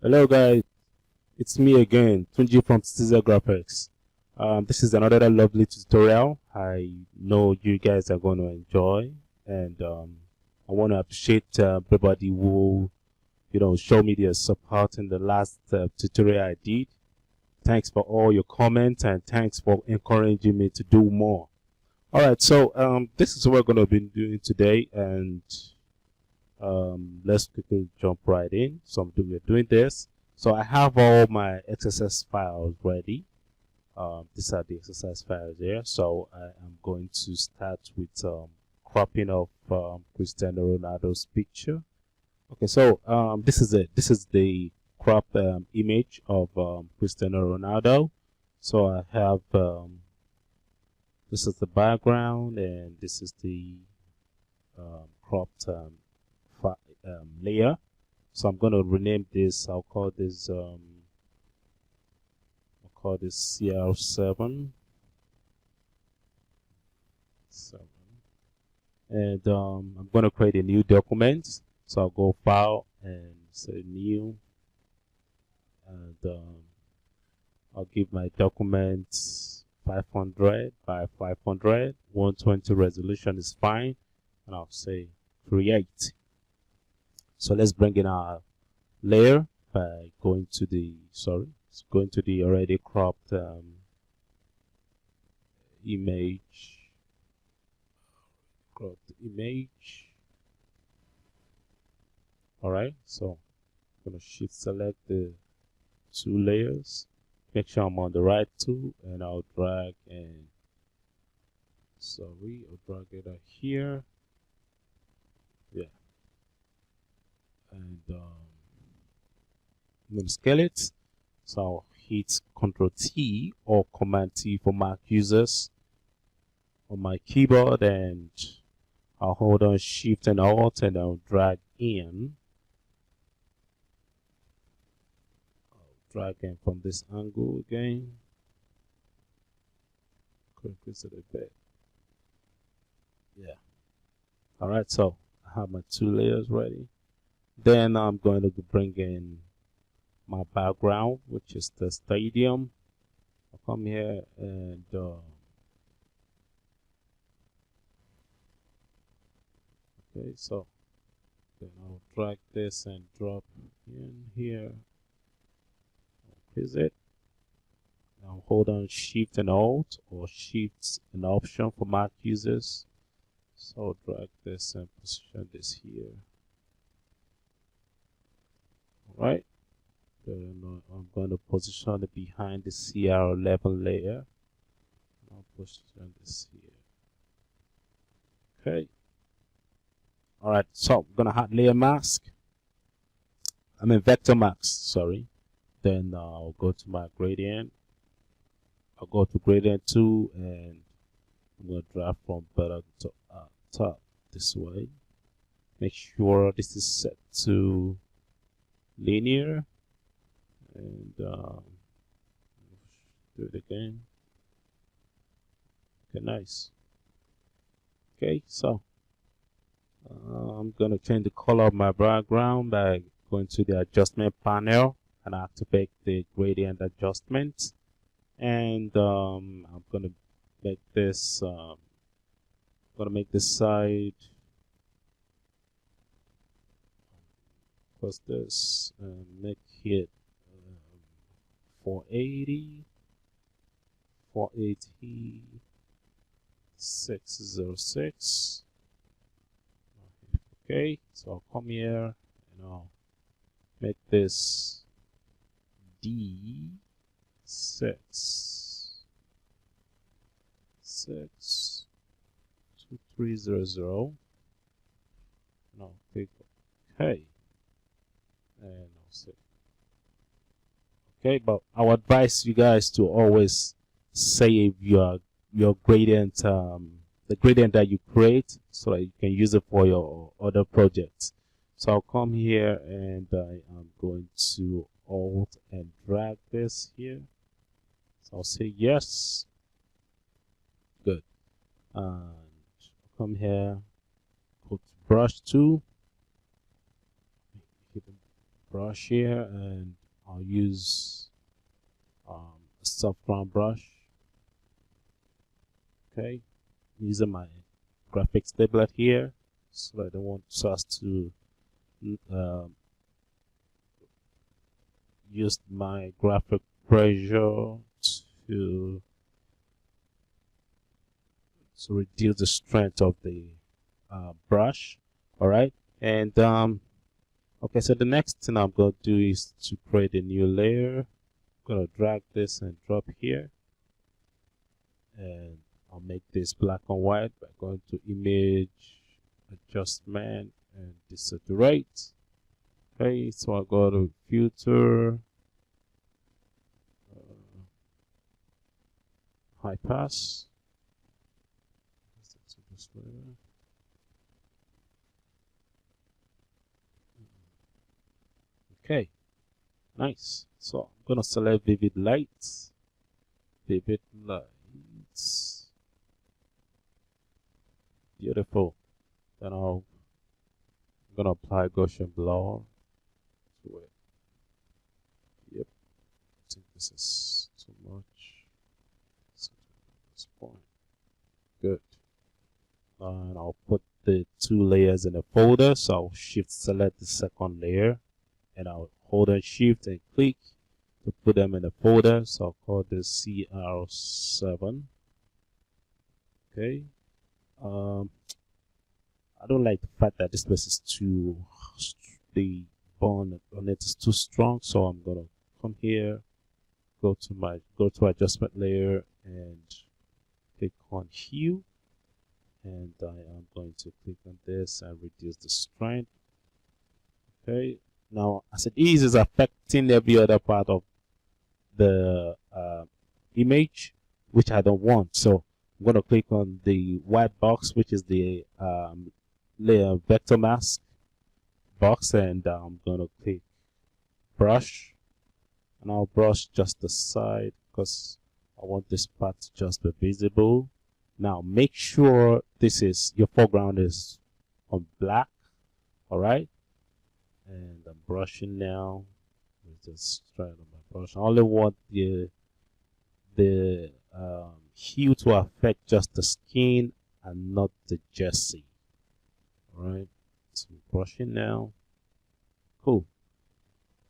Hello guys, it's me again, Tunji from Ceasar Graphix. This is another lovely tutorial. I know you guys are going to enjoy, and I want to appreciate everybody who show me their support in the last tutorial I did. Thanks for all your comments and thanks for encouraging me to do more. All right, so this is what we're going to be doing today, and let's quickly jump right in. So we're doing this. So I have all my exercise files ready. These are the exercise files here. So I am going to start with cropping of Cristiano Ronaldo's picture. Okay, so this is it. This is the crop image of Cristiano Ronaldo. So I have this is the background, and this is the cropped layer. So I'm going to rename this. I'll call this CR7. And I'm going to create a new document. So I'll go File and say New, and I'll give my document 500 by 500. 120 resolution is fine, and I'll say Create. So let's bring in our layer by going to the already cropped image. All right, so I'm gonna shift select the two layers. Make sure I'm on the right tool, and I'll drag I'll drag it here. Yeah. And I'm going to scale it. So I'll hit Ctrl T or Command T for Mac users on my keyboard, and I'll hold on Shift and Alt, and I'll drag in. I'll drag in from this angle again. Increase it a bit. Yeah. All right. So I have my two layers ready. Then I'm going to bring in my background, which is the stadium. I'll come here and okay, so then I'll drag this and drop in here. Is it? Now hold on Shift and Alt, or Shift and Option for Mac users. So I'll drag this and position this here. Right, then I'm going to position it behind the CR11 layer. I'll position this here. Okay. All right, so I'm gonna add layer mask. Vector mask. Sorry. Then I'll go to my gradient. I'll go to gradient 2, and I'm gonna drag from bottom to top this way. Make sure this is set to linear, and do it again. Okay, nice. Okay, so I'm gonna change the color of my background by going to the adjustment panel and activate the gradient adjustment, and I'm gonna make this side plus this, and make it 480 606. Okay, so I'll come here and I'll make this D6 2300. And I'll click OK, and I'll say okay. But I would advise you guys to always save your gradient, the gradient that you create, so that you can use it for your other projects. So I'll come here and I am going to Alt and drag this here. So I'll say yes. Good. And I'll come here, go to brush 2. brush here, and I'll use a soft round brush. Okay, using my Graphix tablet here, so I don't want us to use my graphic pressure to reduce the strength of the brush. All right, and okay, so the next thing I'm going to do is to create a new layer. I'm going to drag this and drop here, and I'll make this black and white by going to image adjustment and desaturate. Okay, so I go to filter, high pass. Okay, nice. So I'm gonna select vivid lights. Vivid lights. Beautiful. Then I'm gonna apply Gaussian blur to it. Yep. I think this is too much. This point. Good. And I'll put the two layers in a folder. So I'll shift select the second layer, and I'll hold and shift and click to put them in a folder. So I'll call this CR7. Okay. I don't like the fact that this place is too, the bond on it is too strong. So I'm gonna come here, go to adjustment layer and click on hue, and I am going to click on this and reduce the strength. Okay, now as it is affecting every other part of the image, which I don't want. So I'm going to click on the white box, which is the layer vector mask box, and I'm going to click brush, and I'll brush just the side because I want this part to just be visible. Now make sure this is your foreground is on black. All right, and I'm brushing now. Just try it on my brush. I only want the hue to affect just the skin and not the jersey. All right, so I'm brushing now. Cool.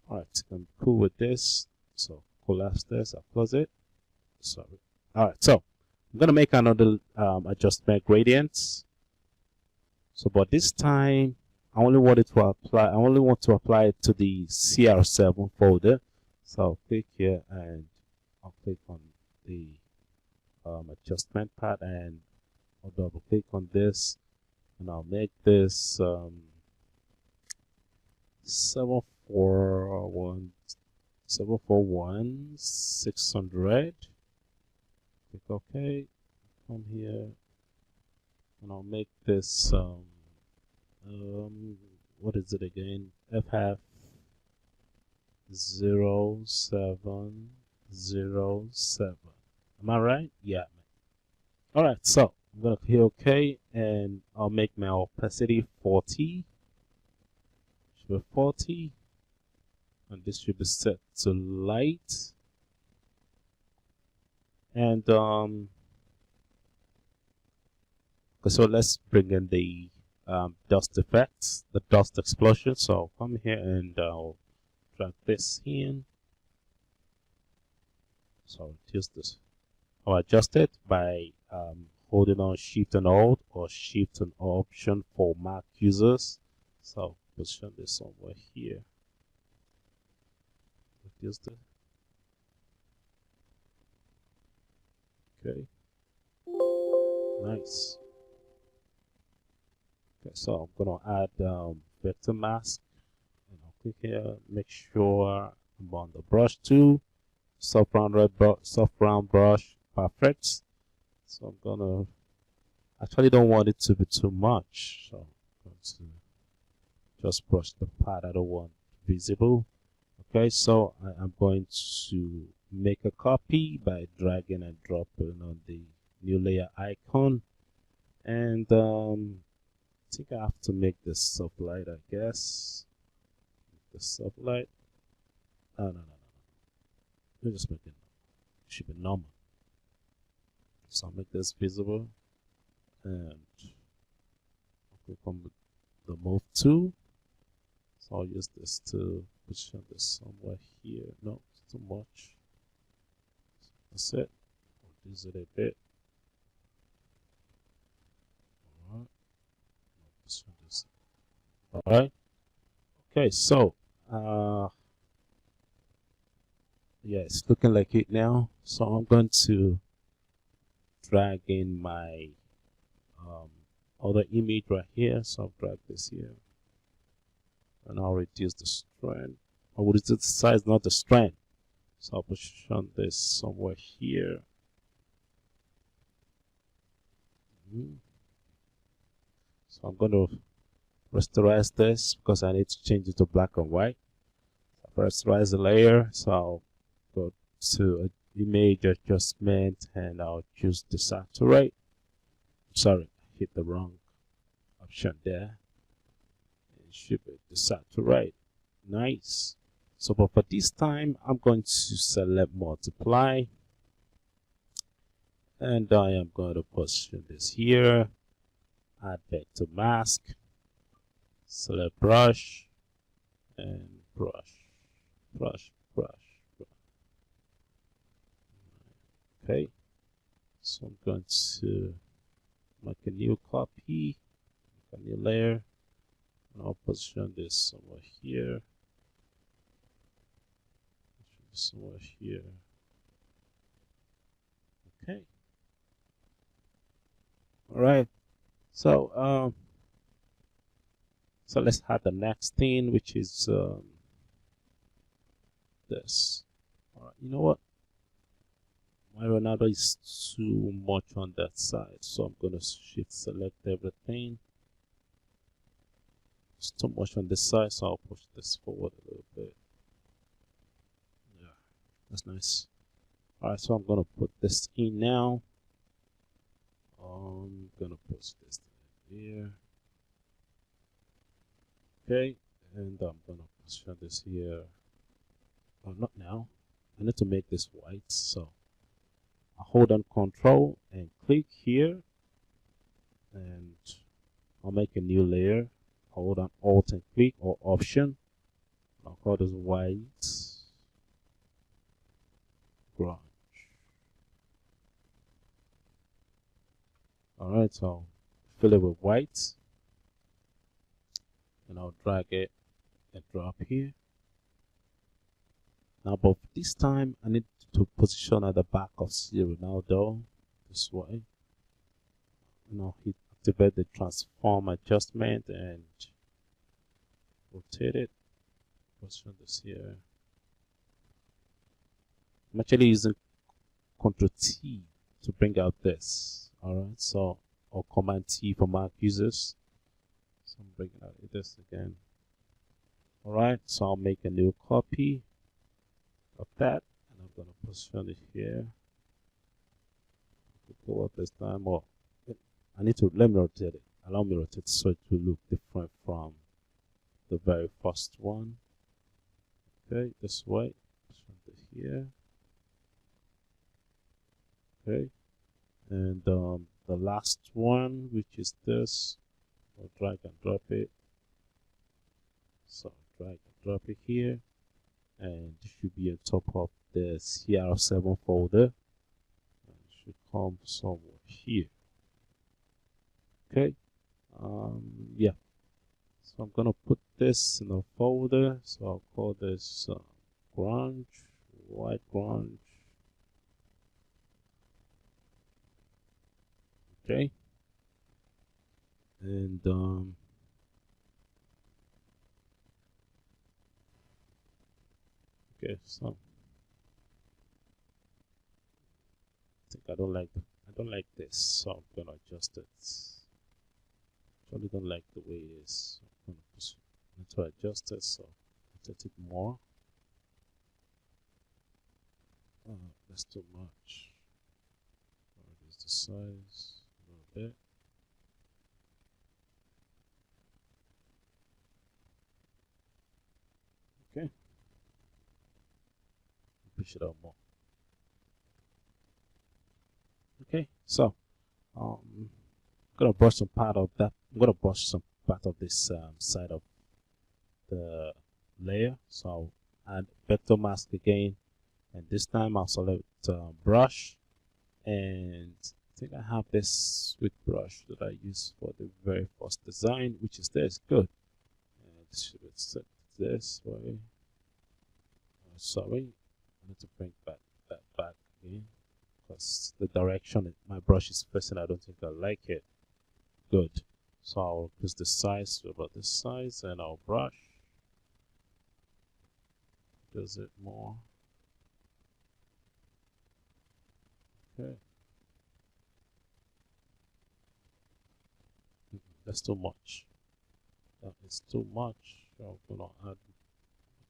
All right, I'm cool with this. So collapse this. I'll close it. Sorry. All right, so I'm gonna make another adjustment gradients. So, but this time I only want to apply it to the CR7 folder. So I'll click here and I'll click on the adjustment part, and I'll double click on this, and I'll make this 741 600. Click OK. Come here, and I'll make this what is it again? FF 0707. Am I right? Yeah. All right. So I'm gonna hit OK, and I'll make my opacity 40. Should be 40, and this should be set to light. And so let's bring in the dust effects, the dust explosion. So I'll come here and I'll drag this in. So I'll reduce this. I'll adjust it by holding on Shift and Alt or Shift and Option for Mac users. So I'll position this somewhere here. Reduce it. Okay. Nice. Okay, so I'm gonna add vector mask, and I'll click here. Make sure I'm on the brush tool, soft round brush, perfect. So I'm gonna actually don't want it to be too much, so I'm going to just brush the part I don't want visible. Okay, so I'm going to make a copy by dragging and dropping on the new layer icon, and I think I have to make this soft light, I guess. the sublight. No. Let me just make it should be normal. So I'll make this visible and I'll click on the move tool. So I'll use this to position this somewhere here. No, it's too much. That's it. Reduce it a bit. Alright. Position this. Alright. Okay, so yeah, it's looking like it now. So I'm going to drag in my other image right here. So I'll drag this here and I'll reduce the strength. I will reduce the size, not the strength. So I'll position this somewhere here. So I'm going to rasterize this because I need to change it to black and white. So rasterize the layer. So I'll go to image adjustment and I'll choose desaturate. Sorry, I hit the wrong option there. It should be desaturate. Nice. So but for this time I'm going to select multiply and I am going to position this here, add vector mask, select brush and brush. Okay, so I'm going to make a new copy, make a new layer, and I'll position this somewhere here, Okay. All right. So so let's have the next thing, which is this. All right. You know what? My Ronaldo is too much on that side, so I'm gonna shift select everything. It's too much on this side, so I'll push this forward a little bit. Yeah, that's nice. All right, so I'm gonna put this in now. I'm gonna push this here. Okay, and I'm gonna position this here. Oh, not now. I need to make this white, so I hold on Control and click here, and I'll make a new layer. Hold on Alt and click or Option. I'll call this white grunge. All right, so I'll fill it with white, and I'll drag it and drop here. Now, but this time I need to position at the back of Ronaldo this way. And I'll activate the transform adjustment and rotate it. Position this here. I'm actually using Ctrl T to bring out this. Alright, so or Command T for Mac users. So I'm bringing out this again. Alright, so I'll make a new copy of that, and I'm gonna position it here. Go up this time, or I need to let me rotate it. Allow me to rotate so it will look different from the very first one. Okay, this way. Position it here. Okay, and the last one, which is this, I'll drag and drop it. So drag and drop it here, and it should be on top of the CR7 folder. And it should come somewhere here. Okay, yeah. So I'm gonna put this in a folder. So I'll call this grunge, white grunge. Okay, and okay, so I think I don't like this, so I'm gonna adjust it. Actually don't like the way it is. I'm going to adjust it, so rotate it more. Oh, that's too much. Reduce the size a little bit. Okay, push it out more. Okay, so I'm gonna brush some part of that. I'm gonna brush some part of this side of the layer. So I'll add vector mask again, and this time I'll select brush, and I think I have this with brush that I used for the very first design, which is this. Good. And this should be set this way. Sorry, I need to bring that back again because the direction my brush is facing, I don't think I like it. Good. So I'll increase the size to about this size, and I'll brush. Does it more? Okay. That's too much. That is too much. I'm gonna add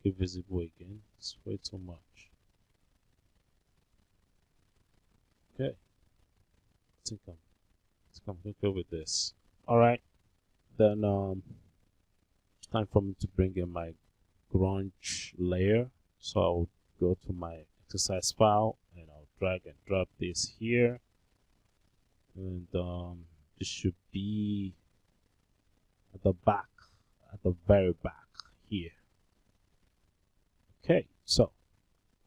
make it visible again. It's way too much. Okay. I think I'm good with this. Alright. Then it's time for me to bring in my grunge layer. So I'll go to my exercise file and I'll drag and drop this here. And this should be at the back, at the very back here. Okay, so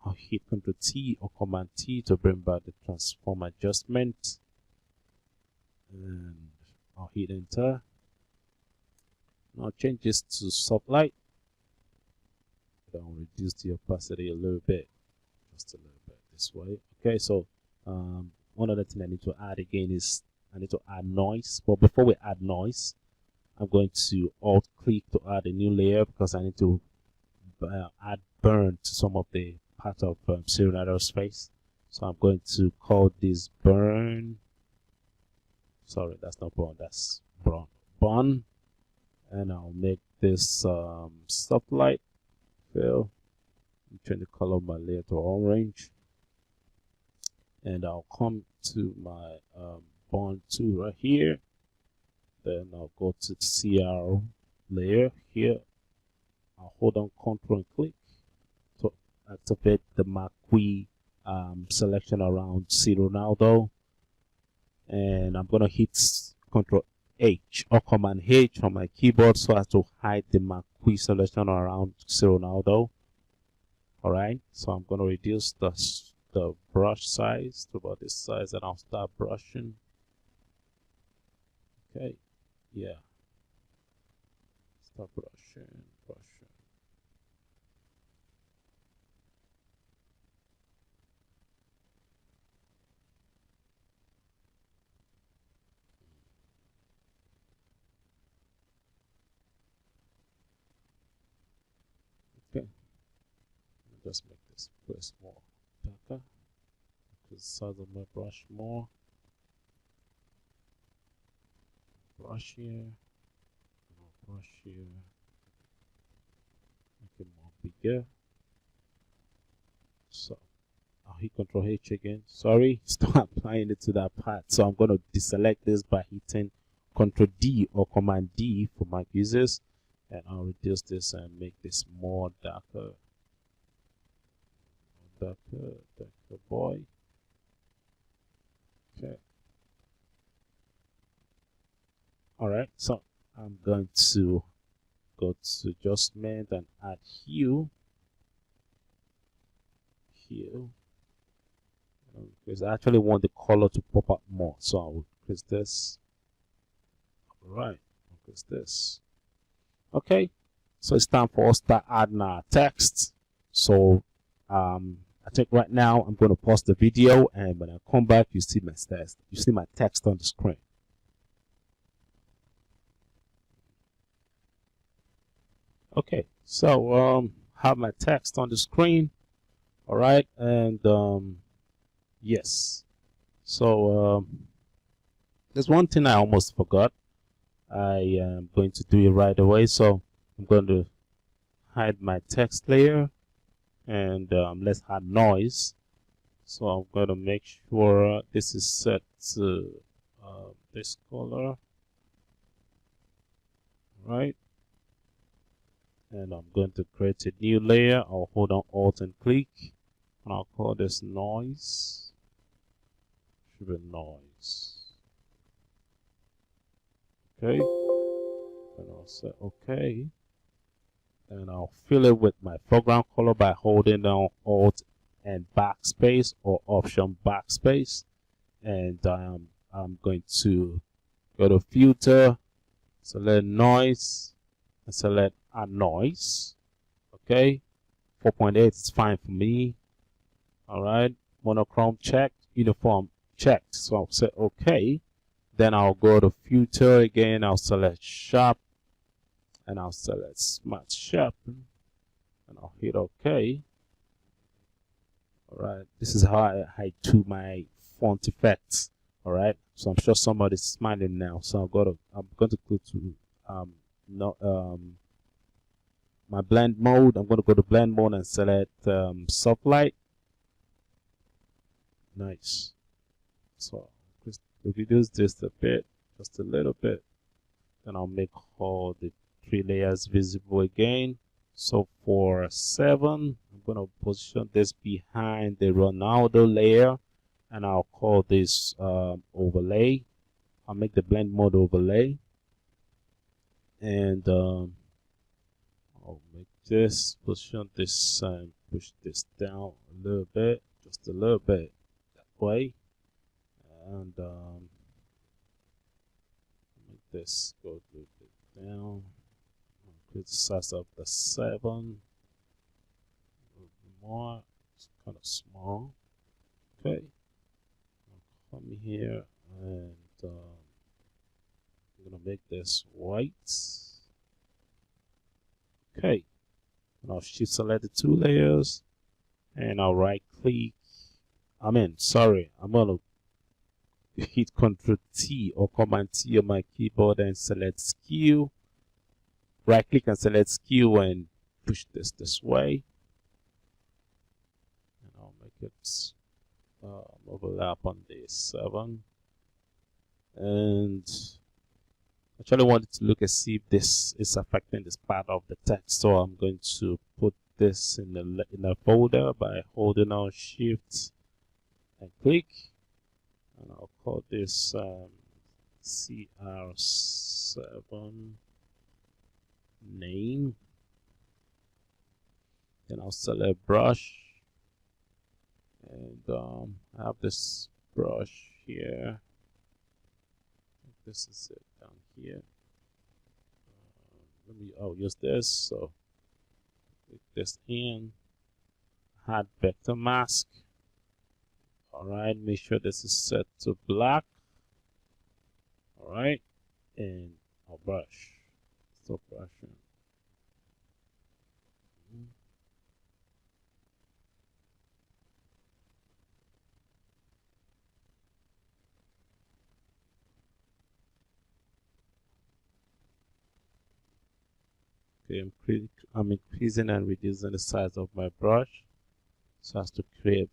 I'll hit Ctrl T or Command T to bring back the transform adjustment, and I'll hit enter. Now I'll change this to soft light. I'll reduce the opacity a little bit, just a little bit this way. Okay, so one other thing I need to add again is I need to add noise. But before we add noise, I'm going to alt click to add a new layer because I need to add burn to some of the part of Ceasar's face. So I'm going to call this burn. Sorry, that's not burn, that's burn. And I'll make this soft light fill. Change the color of my layer to orange. And I'll come to my burn tool right here. Then I'll go to CR layer here. I'll hold on Ctrl and click to activate the marquee selection around C Ronaldo. And I'm gonna hit Ctrl H or Command H on my keyboard so as to hide the marquee selection around C Ronaldo. Alright, so I'm gonna reduce the brush size to about this size, and I'll start brushing. Okay, yeah. Start brushing. Okay, just make this place more darker. Increase the size of my brush more. Brush here. Brush here. Make it more bigger. So I'll hit Ctrl H again. Sorry, stop applying it to that part. So I'm going to deselect this by hitting Ctrl D or Command D for Mac users, and I'll reduce this and make this more darker. Darker boy. Okay. Alright, so I'm going to go to adjustment and add hue. Because I actually want the color to pop up more, so I will increase this. Alright, increase this. Okay, so it's time for us to start adding our text. So I think right now I'm going to pause the video, and when I come back, you see my text. You see my text on the screen. Okay, so have my text on the screen. All right, and yes. So there's one thing I almost forgot. I am going to do it right away. So I'm going to hide my text layer, and let's add noise. So I'm going to make sure this is set to this color, right? and I'm going to create a new layer. I'll hold on Alt and click, and I'll call this noise. Should be noise. Okay, and I'll say okay, and I'll fill it with my foreground color by holding down Alt and backspace or Option backspace, and I'm going to go to filter, select noise, and select add noise. Okay, 4.8 is fine for me. All right, monochrome checked, uniform checked. So I'll say okay. Then I'll go to filter again. I'll select sharp, and I'll select smart sharpen, and I'll hit okay. All right, this is how I do my font effects. All right, so I'm sure somebody's smiling now. So I'm going to go to my blend mode. I'm going to go to blend mode and select soft light. Nice. So just reduce this a bit, just a little bit. Then I'll make all the 3 layers visible again. So for 7, I'm going to position this behind the Ronaldo layer, and I'll call this overlay. I'll make the blend mode overlay, and I'll make this, position this, and push this down a little bit, just a little bit that way, and make this go a little bit down. Increase the size of the 7 a little bit more. It's kind of small. Okay, I'll come here and I'm gonna make this white. Okay, and I'll shift select the 2 layers, and I'll right click. I'm gonna hit Ctrl T or Command T on my keyboard and select skew. Right click and select skew and push this way, and I'll make it overlap on the 7. And actually wanted to look and see if this is affecting this part of the text, so I'm going to put this in a folder by holding on Shift and click, and I'll call this CR7 name. Then I'll select brush, and I have this brush here. This is it down here. I'll use this. So click this in, add vector mask. All right, make sure this is set to black. All right, and I'll brush. Stop brushing. Okay, I'm increasing and reducing the size of my brush so as to create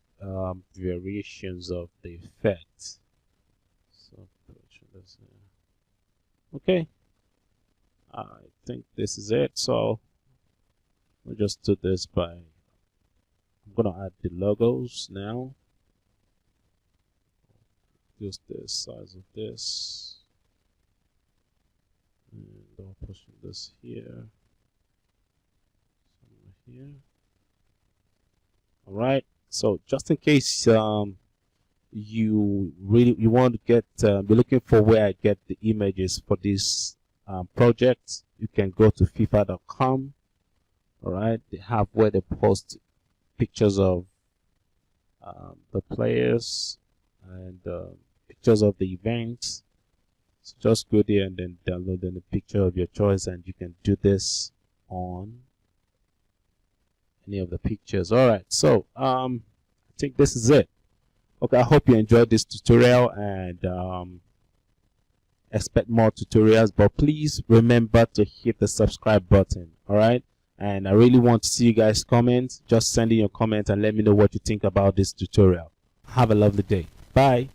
variations of the effect. So okay, I think this is it. So we'll just do this by, I'm gonna add the logos now. Use the size of this, and I'll push this here. Here. All right, so just in case you want to get be looking for where I get the images for this project, you can go to FIFA.com. all right, they have where they post pictures of the players and pictures of the events. So just go there and then download a picture of your choice, and you can do this on any of the pictures. All right, so I think this is it. Okay, I hope you enjoyed this tutorial, and expect more tutorials, but please remember to hit the subscribe button. All right, and I really want to see you guys comment. Just send in your comment and let me know what you think about this tutorial. Have a lovely day. Bye.